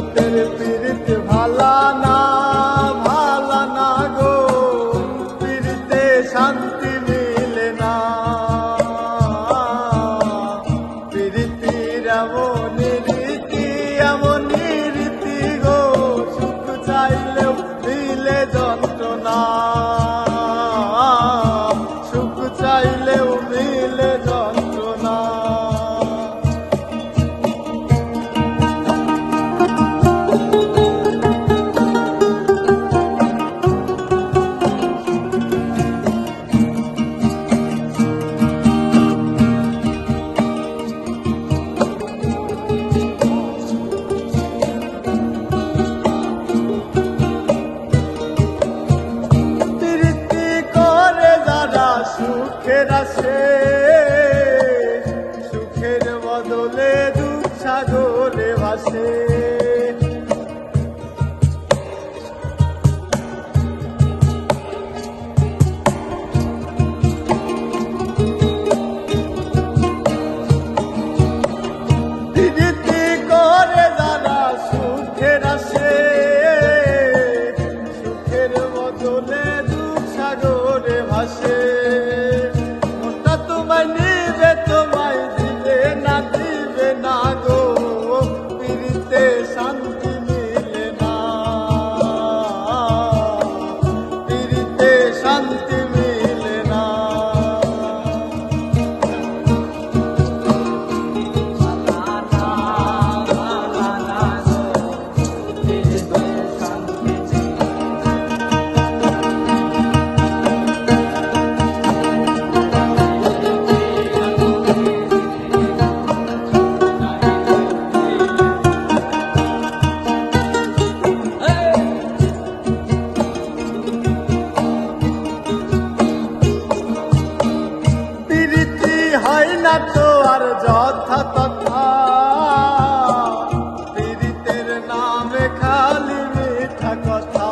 জগতের পীড়িত ভালা না গো, পীড়িতে শান্তি মিলে না। পীড়িতির এমন রীতি গো, সুখ চাইলেও মিলে যন্ত্রণা, সুখ চাইলেও মিলে যন্ত্রণা। সুখের আসে, সুখের বদলে দুঃখ সাগরে ভাসে। প্রীতি করে যারা সুখের আসে, সুখের বদলে দুঃখ সাগরে ভাসে। তোমায় দিবে না গো, পীড়িতে শান্তি মিলে না, পীড়িতে শান্তি মিলে না। হয় না তো আর যথা তথা, পীড়িতের নামে খালি মিঠা কথা।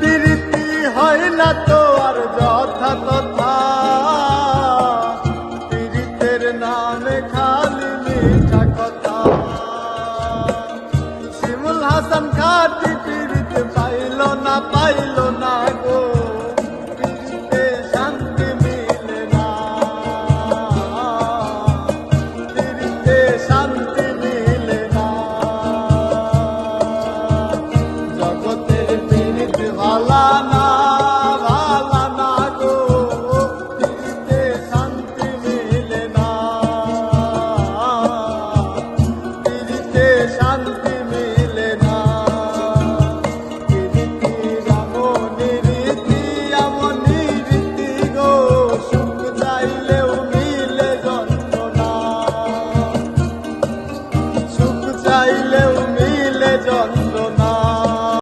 পীড়িতি হয় না তো আর যথা তথা, পীড়িতের নামে খালি মিঠা কথা। শিমুল হাসান খাটি পীড়িত পাইল না